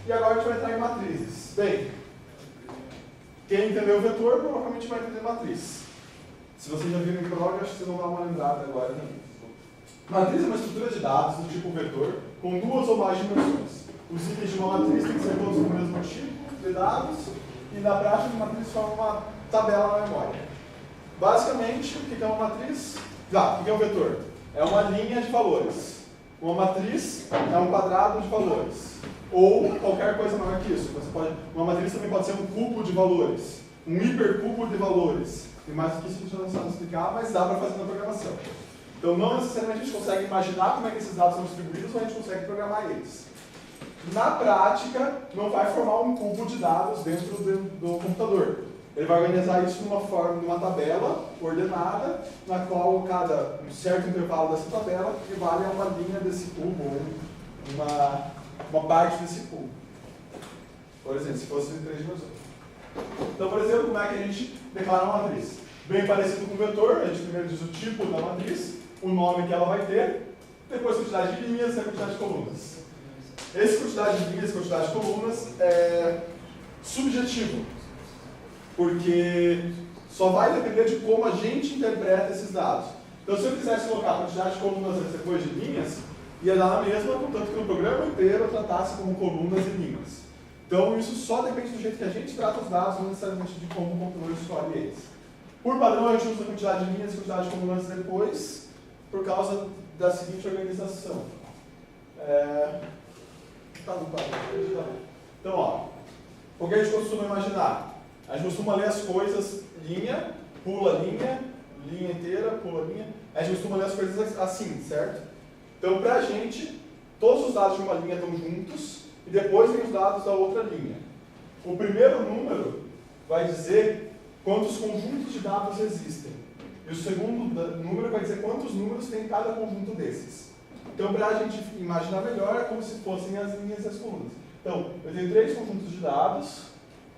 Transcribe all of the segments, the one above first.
E agora a gente vai entrar em matrizes. Bem, quem entendeu o vetor provavelmente vai entender matriz. Se vocês já viram em prova, acho que vocês vão dar uma lembrada agora também. Matriz é uma estrutura de dados do tipo vetor com duas ou mais dimensões. Os itens de uma matriz têm que ser todos do mesmo tipo de dados e na prática a matriz forma uma tabela na memória. Basicamente, o que é uma matriz? O que é um vetor? É uma linha de valores. Uma matriz é um quadrado de valores. Ou qualquer coisa maior que isso. Uma matriz também pode ser um cubo de valores, um hipercubo de valores. Tem mais do que isso que a gente não sabe explicar, mas dá para fazer na programação. Então, não necessariamente a gente consegue imaginar como é que esses dados são distribuídos, mas a gente consegue programar eles. Na prática, não vai formar um cubo de dados dentro do computador. Ele vai organizar isso numa tabela ordenada, na qual cada certo intervalo dessa tabela equivale a uma linha desse cubo, ou uma parte desse cubo. Por exemplo, se fosse em 3 dimensões. Então, por exemplo, como é que a gente declara uma matriz? Bem parecido com o vetor, a gente primeiro diz o tipo da matriz, o nome que ela vai ter, depois a quantidade de linhas e a quantidade de colunas. Essa quantidade de linhas e quantidade de colunas é subjetivo, porque só vai depender de como a gente interpreta esses dados. Então, se eu quisesse colocar a quantidade de colunas depois de linhas, ia dar na mesma, contanto que no programa inteiro eu tratasse como colunas e linhas. Então, isso só depende do jeito que a gente trata os dados, não necessariamente de como o computador escolhe eles. Por padrão, a gente usa a quantidade de linhas e a quantidade de colunas depois, por causa da seguinte organização. Então, ó, o que a gente costuma imaginar? A gente costuma ler as coisas linha, pula linha, linha inteira, pula linha. A gente costuma ler as coisas assim, certo? Então, para a gente, todos os dados de uma linha estão juntos e depois vem os dados da outra linha. O primeiro número vai dizer quantos conjuntos de dados existem. E o segundo número vai dizer quantos números tem em cada conjunto desses. Então, para a gente imaginar melhor, é como se fossem as linhas e as colunas. Então, eu tenho 3 conjuntos de dados,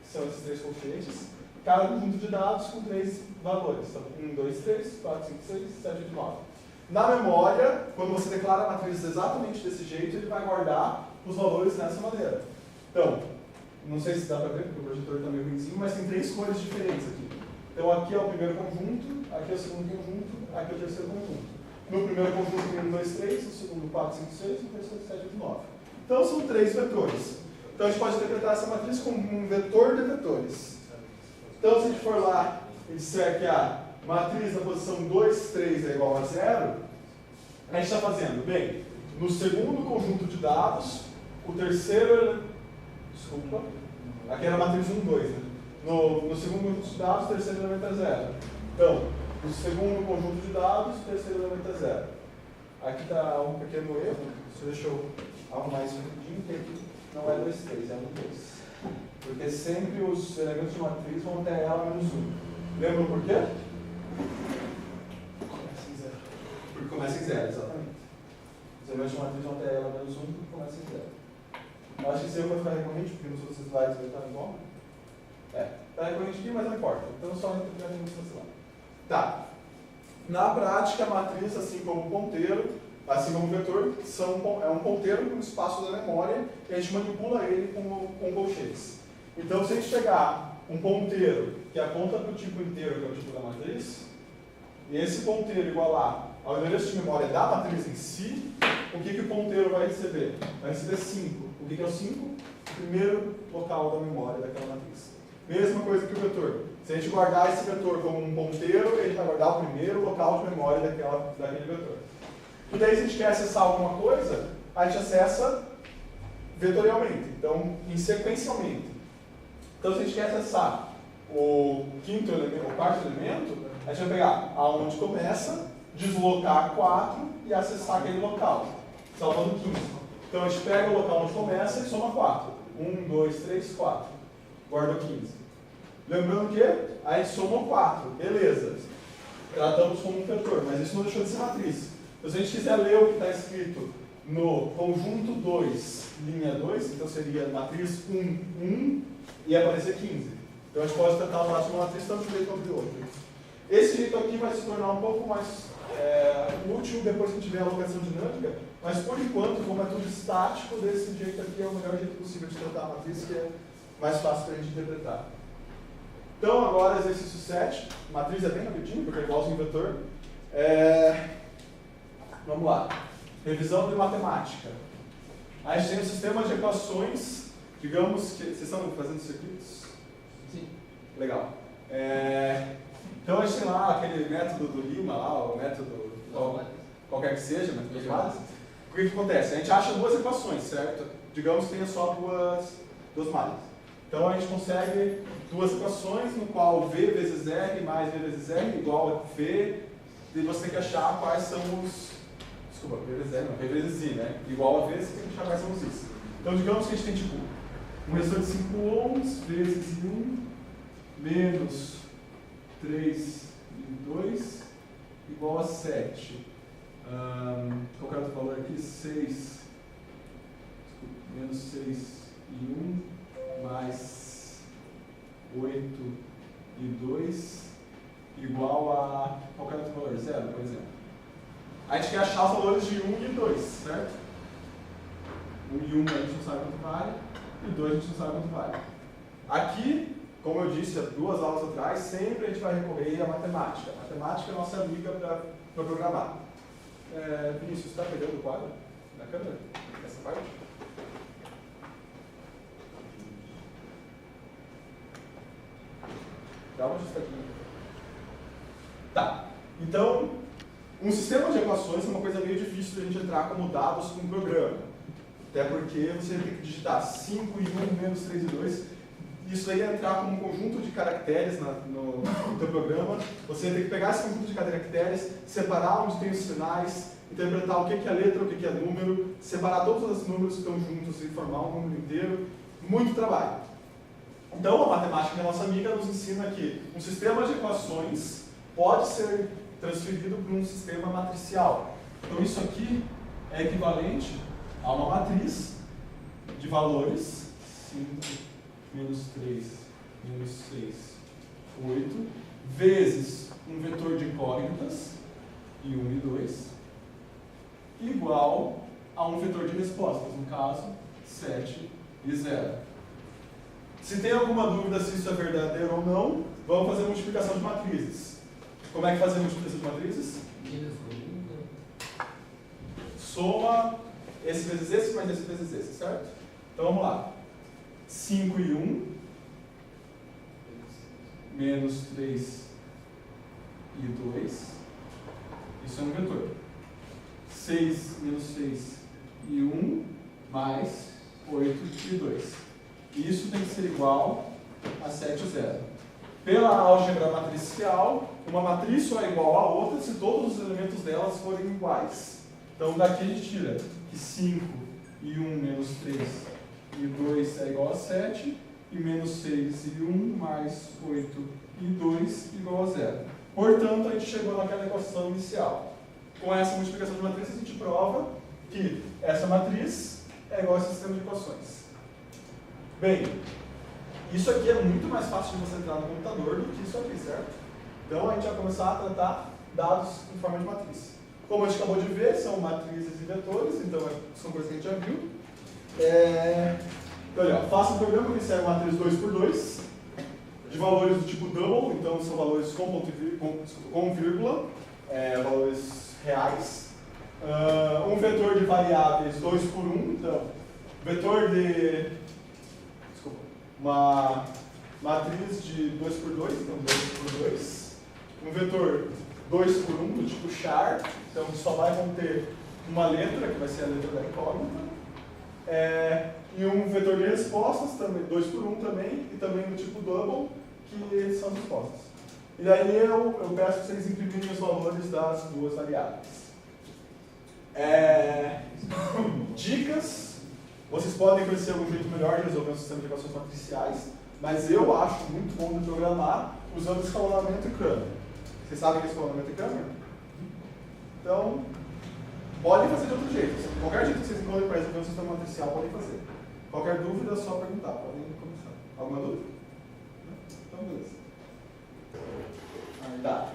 que são esses 3 colchetes, cada conjunto de dados com 3 valores. Então, 1, 2, 3, 4, 5, 6, 7, 8, 9. Na memória, quando você declara a matriz exatamente desse jeito, ele vai guardar os valores dessa maneira. Então, não sei se dá para ver, porque o projetor está meio ruimzinho, mas tem 3 cores diferentes aqui. Então, aqui é o primeiro conjunto, aqui é o segundo conjunto, aqui é o terceiro conjunto. No primeiro conjunto tem 1, 2, 3, no segundo 4, 5, 6, no terceiro 7, 8, 9. Então, são 3 vetores. Então, a gente pode interpretar essa matriz como um vetor de vetores. Então, se a gente for lá e disser que a matriz na posição 2, 3 é igual a 0, a gente está fazendo, bem, no segundo conjunto de dados, o terceiro, desculpa, aqui era a matriz 1, 2, né? No segundo conjunto de dados, o terceiro elemento é 0. Então, no segundo conjunto de dados, o terceiro elemento é 0. Aqui está um pequeno erro, deixa eu arrumar isso rapidinho, que aqui não é 2, 3, é 1, 2. Porque sempre os elementos de matriz vão até ela menos 1. Lembram por quê? Porque começa em 0, exatamente. Os elementos de matriz vão até ela menos 1 porque começa em 0. Eu acho que esse erro vai ficar recorrente, porque nos outros slides vai estar igual. Está recorrente aqui, mas não importa. Então só interpretar a demonstração. Tá. Na prática, a matriz, assim como o ponteiro, assim como o vetor, é um ponteiro com espaço da memória e a gente manipula ele com colchetes. Então, se a gente pegar um ponteiro que aponta para o tipo inteiro, que é o tipo da matriz, e esse ponteiro igualar ao endereço de memória da matriz em si, o que o ponteiro vai receber? Vai receber 5. O que é o 5? O primeiro local da memória daquela matriz. Mesma coisa que o vetor. Se a gente guardar esse vetor como um ponteiro, ele vai guardar o primeiro local de memória daquele vetor. E daí, se a gente quer acessar alguma coisa, a gente acessa vetorialmente, então, sequencialmente. Então, se a gente quer acessar o quinto elemento, o quarto elemento, a gente vai pegar aonde começa, deslocar 4 e acessar aquele local, salvando 15. Então, a gente pega o local onde começa e soma 4. 1, 2, 3, 4. Guarda 15. Lembrando que a gente somou 4, beleza. Tratamos como um vetor, mas isso não deixou de ser matriz. Então, se a gente quiser ler o que está escrito no conjunto 2, linha 2, então seria matriz 1, 1 e aparecer 15. Então, a gente pode tentar o máximo de uma matriz tanto de um jeito quanto de outro. Esse jeito aqui vai se tornar um pouco mais útil depois que tiver a alocação dinâmica, mas por enquanto, como é tudo estático, desse jeito aqui é o melhor jeito possível de tratar a matriz, que é mais fácil para a gente interpretar. Então, agora, exercício 7. Matriz é bem rapidinho, porque é igualzinho ao vetor. Vamos lá. Revisão de matemática. A gente tem um sistema de equações, digamos que... Vocês estão fazendo circuitos? Sim. Legal. Então, a gente tem lá aquele método do Lima, lá, o método qualquer que seja, método das malhas. O que acontece? A gente acha duas equações, certo? Digamos que tenha só duas malhas. Então, a gente consegue duas equações, no qual V vezes R mais V vezes R igual a V, e você tem que achar quais são os... Desculpa, V vezes R não, V vezes I, né? Igual a V, você tem que achar quais são os Is. Então, digamos que a gente tem, tipo, um resistor de 5 ohms vezes I1 menos 3 I2 igual a 7. Qual é o outro valor aqui? 6, menos 6 I1 mais 8 I2 igual a qualquer outro valor, 0, por exemplo. A gente quer achar os valores de 1 e 2, certo? 1 e 1 a gente não sabe quanto vale, e 2 a gente não sabe quanto vale. Aqui, como eu disse há 2 aulas atrás, sempre a gente vai recorrer à matemática. A matemática é a nossa amiga para programar. Vinícius, está pegando o quadro na câmera? Essa parte? Dá uma ajustadinha. Tá. Então, um sistema de equações é uma coisa meio difícil de a gente entrar como dados com um programa. Até porque você tem que digitar 5 e 1 menos 3 e 2. Isso aí é entrar como um conjunto de caracteres no teu programa. Você tem que pegar esse conjunto de caracteres, separar onde tem os sinais, interpretar o que é letra, o que é número, separar todos os números que estão juntos e formar um número inteiro. Muito trabalho. Então, a matemática, que é a nossa amiga, nos ensina que um sistema de equações pode ser transferido para um sistema matricial. Então, isso aqui é equivalente a uma matriz de valores 5, menos 3, menos 6, 8, vezes um vetor de incógnitas, I1 e 2, igual a um vetor de respostas, no caso, 7 e 0. Se tem alguma dúvida se isso é verdadeiro ou não, vamos fazer multiplicação de matrizes. Como é que faz a multiplicação de matrizes? Soma esse vezes esse mais esse vezes esse, certo? Então vamos lá. 5 e 1, menos 3 e 2, isso é um vetor. 6 menos 6 e 1, mais 8 e 2. Isso tem que ser igual a 7 e 0. Pela álgebra matricial, uma matriz só é igual a outra se todos os elementos delas forem iguais. Então daqui a gente tira que 5 e 1 menos 3 e 2 é igual a 7, e menos 6 e 1 mais 8 e 2 igual a 0. Portanto, a gente chegou naquela equação inicial. Com essa multiplicação de matrizes, a gente prova que essa matriz é igual a esse sistema de equações. Bem, isso aqui é muito mais fácil de você entrar no computador do que isso aqui, certo? Então, a gente vai começar a tratar dados em forma de matriz. Como a gente acabou de ver, são matrizes e vetores, então são coisas que a gente já viu. Então, olha, faça um programa que serve matriz 2×2, de valores do tipo double, então são valores com vírgula, valores reais. Um vetor de variáveis 2×1, então, vetor de... Desculpa, uma matriz de 2×2, então 2×2. Um vetor 2×1, do tipo char, então só vai conter uma letra, que vai ser a letra da incógnita. E um vetor de respostas, também 2×1 também, e também do tipo double, que são as respostas. E daí eu peço que vocês imprimirem os valores das duas variáveis. Dicas: vocês podem conhecer algum jeito melhor de resolver um sistema de equações matriciais, mas eu acho muito bom de programar usando escalonamento e Cramer. Vocês sabem o que é escalonamento e Cramer? Então, podem fazer de outro jeito. Qualquer jeito que vocês encontrem para resolver um sistema matricial, podem fazer. Qualquer dúvida, é só perguntar. Podem começar. Alguma dúvida? Então, beleza. Tá.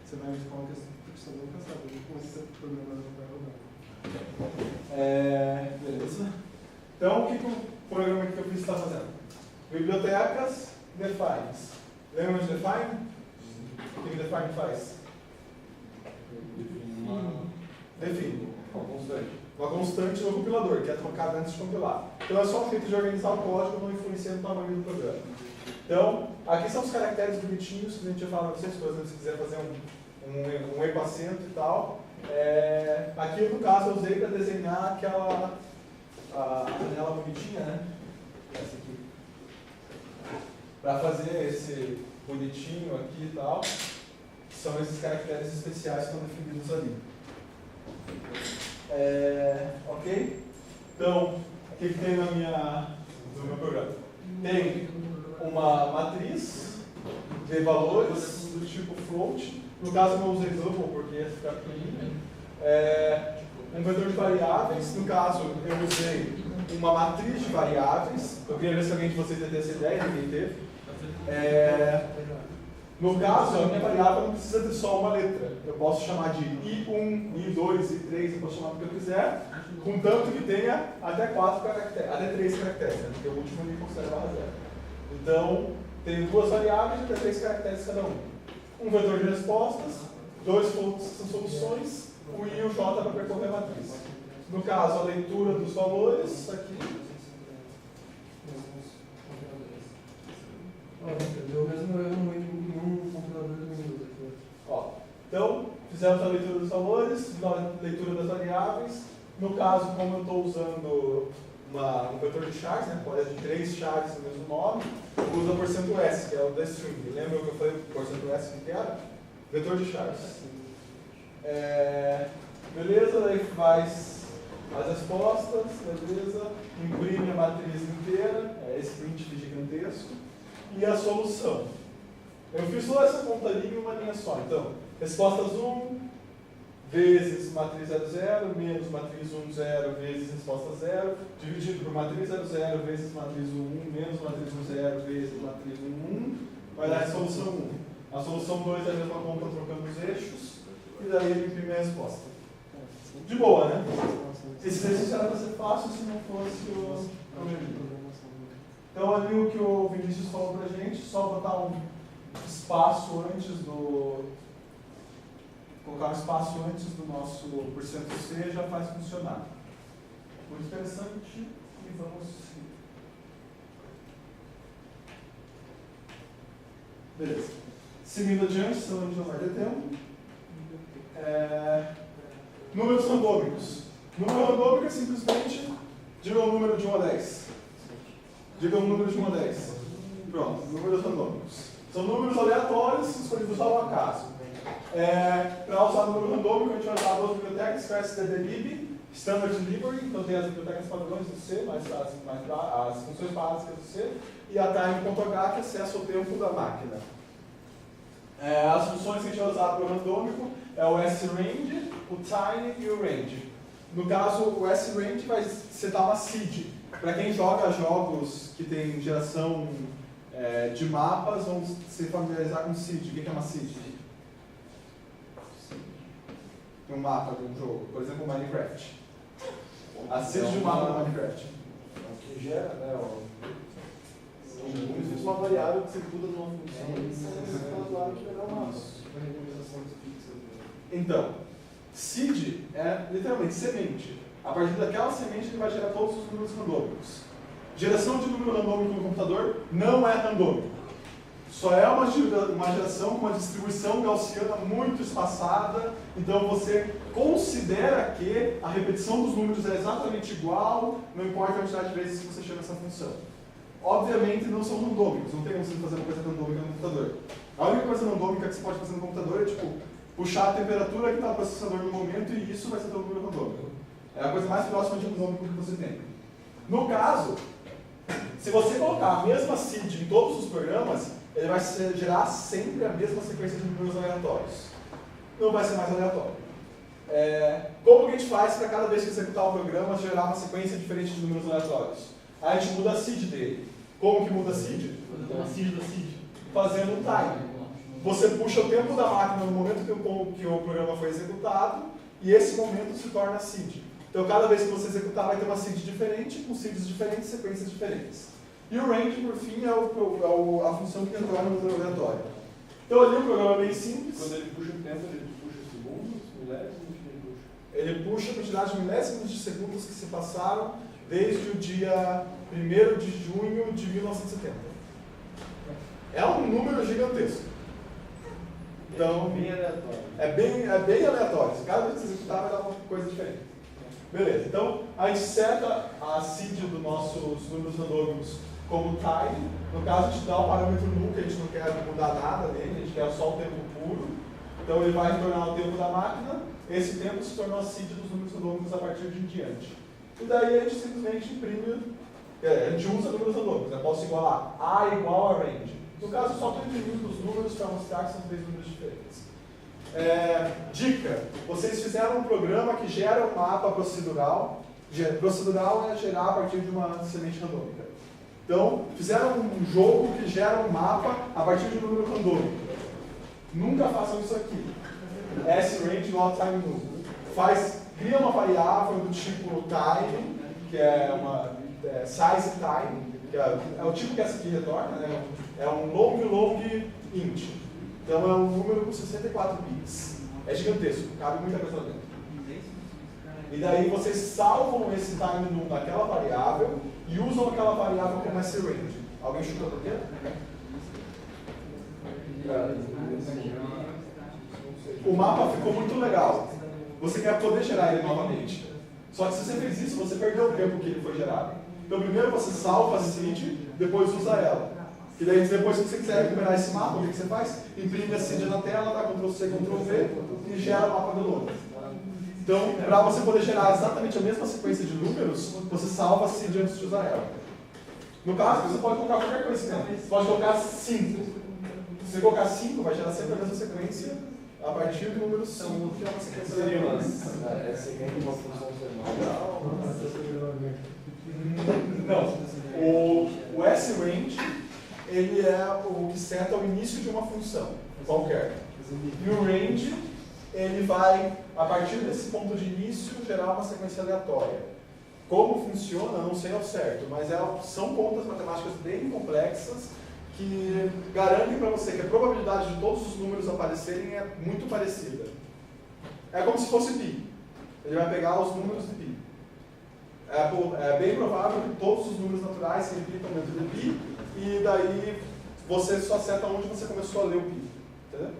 Você vai responder a questão. Você nunca sabe como esse programa vai rodar. Beleza. Então, o que o programa que eu fiz está fazendo? Bibliotecas, defines. Lembra de define? O que define faz? Define. Uma constante no compilador, que é trocada antes de compilar. Então é só um jeito de organizar o código, não influenciando o tamanho do programa. Então, aqui são os caracteres bonitinhos que a gente já falou para vocês, por exemplo, se quiser fazer um epacento e tal. Aqui, no caso, eu usei para desenhar aquela janela bonitinha, né? Essa aqui. Para fazer esse bonitinho aqui e tal, são esses caracteres especiais que estão definidos ali. Ok? Então, o que tem no meu programa? Tem uma matriz de valores do tipo float. No caso, eu não usei double porque ia ficar pequenininho. Um vetor de variáveis. No caso, eu usei uma matriz de variáveis. Eu queria ver se alguém de vocês ia ter essa ideia, ninguém teve. No caso, a minha variável não precisa ter só uma letra. Eu posso chamar de I1, I2, I3, eu posso chamar do que eu quiser, contanto que tenha até 4 caracteres, até 3 caracteres, né? Porque o último ninguém considera barra zero. Então, tenho duas variáveis de até 3 caracteres cada um. Um vetor de respostas, 2 floats que são soluções, o I e o J para percorrer a matriz. No caso, a leitura dos valores, aqui. Deu mesmo erro em um compilador do Windows aqui. Então, fizemos a leitura dos valores, a leitura das variáveis. No caso, como eu estou usando um vetor de chars, né, pode ter 3 chars no mesmo nome, usa o %s, que é o da string. Lembra que eu falei o %s que era? Vetor de chars. Beleza, daí faz as respostas, beleza, imprime a matriz inteira, esse print gigantesco, e a solução. Eu fiz toda essa conta ali em uma linha só. Então, respostas 1 vezes matriz 0, 0, menos matriz 1, 0 vezes resposta 0, dividido por matriz 0, 0 vezes matriz 1, 1, menos matriz 1, 0 vezes matriz 1, 1, vai dar a solução 1. A solução 2 é a mesma conta trocando os eixos, e daí ele imprime a resposta. De boa, né? Esse exercício era para ser fácil se não fosse o problema. Então, ali o que o Vinícius falou pra gente, só botar um espaço antes do... Colocar um espaço antes do nosso %C já faz funcionar. Muito interessante e vamos seguir. Beleza. Seguindo adiante, senão a gente não vai ter tempo. Números randômicos. Número randômico é simplesmente diga um número de 1 a 10. Diga um número de 1 a 10. Pronto, números randômicos. São números aleatórios escolhidos ao acaso. Para usar número randômico, a gente vai usar duas bibliotecas, stdlib, Standard Library, então tem as bibliotecas padrões do C, as funções básicas do C, e a time.h, que acessa o tempo da máquina. As funções que a gente vai usar para o randômico é o srange, o tine e o range. No caso, o srange vai setar uma seed. Para quem joga jogos que tem geração de mapas, vão se familiarizar com seed. O que é uma seed? Um mapa de um jogo, por exemplo, Minecraft. A seed de um mapa do Minecraft. Que gera, né? Existe uma variável que você muda numa função e você vai gerar uma renderização fixa. Então, seed é literalmente semente. A partir daquela semente ele vai gerar todos os números randômicos. Geração de número randômico no computador não é randômico. Só é uma geração com uma distribuição gaussiana muito espaçada, então você considera que a repetição dos números é exatamente igual, não importa a quantidade de vezes que você chama essa função. Obviamente não são randômicos, não tem como você fazer uma coisa randômica no computador. A única coisa randômica que você pode fazer no computador é tipo, puxar a temperatura que está no processador no momento e isso vai ser teu número randômico. É a coisa mais próxima de randômico que você tem. No caso, se você colocar a mesma seed em todos os programas, ele vai gerar sempre a mesma sequência de números aleatórios. Não vai ser mais aleatório. Como que a gente faz para cada vez que executar o programa gerar uma sequência diferente de números aleatórios? A gente muda a seed dele. Como que muda a seed? Uma seed da seed. Fazendo um time. você puxa o tempo da máquina no momento que o programa foi executado, e esse momento se torna seed. Então, cada vez que você executar, vai ter uma seed diferente, com seeds diferentes, sequências diferentes. E o range, por fim, é a função que retorna no número aleatório. Então, ali o programa é bem simples. Quando ele puxa o tempo, ele puxa segundos, milésimos, ele puxa? Ele puxa a quantidade de milésimos de segundos que se passaram desde o dia 1º de junho de 1970. É um número gigantesco. Então, bem aleatório. É bem aleatório. Cada vez que você executar, vai dar uma coisa diferente. Beleza, então a gente seta a seed dos nossos números randômicos como time. No caso, a gente dá o parâmetro null, que a gente não quer mudar nada nele, a gente quer só o tempo puro. Então ele vai retornar o tempo da máquina. Esse tempo se tornou a seed dos números randômicos a partir de em diante. E daí a gente simplesmente imprime, a gente usa números randômicos. Eu posso igualar A igual a range. No caso, só estou imprimindo os números para mostrar que são 3 números diferentes. Dica, vocês fizeram um programa que gera um mapa procedural. Procedural é gerar a partir de uma semente randômica. Então, fizeram um jogo que gera um mapa a partir de um número randômico. Nunca façam isso aqui. S-range igual a time null. Cria uma variável do tipo time, que é uma size time, que é o tipo que essa aqui retorna, né? É um long int. Então é um número com 64 bits. É gigantesco, cabe muita coisa lá dentro. E daí vocês salvam esse time null naquela variável e usam aquela variável como srange. Alguém chutou por quê? O mapa ficou muito legal. Você quer poder gerar ele novamente. Só que se você fez isso, você perdeu o tempo que ele foi gerado. Então primeiro você salva a seed, depois usa ela. E daí depois, se você quiser recuperar esse mapa, o que você faz? Imprime a seed na tela, dá Ctrl+C, Ctrl+V e gera o mapa de novo. Então, para você poder gerar exatamente a mesma sequência de números, você salva a seed antes de usar ela. No caso, você pode colocar qualquer coisa, né? Você pode colocar 5. Se você colocar 5, vai gerar sempre a mesma sequência a partir do número 5, que é uma sequência aleatória. Seria uma função semanal? Não. O S-range, ele é o que seta o início de uma função qualquer. E o range, ele vai, a partir desse ponto de início, gerar uma sequência aleatória. Como funciona, não sei ao certo, mas são contas matemáticas bem complexas que garantem para você que a probabilidade de todos os números aparecerem é muito parecida. É como se fosse π. Ele vai pegar os números de π. É bem provável que todos os números naturais se repitam dentro de π, e daí você só seta onde você começou a ler o π. Entendeu?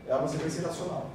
É uma sequência irracional.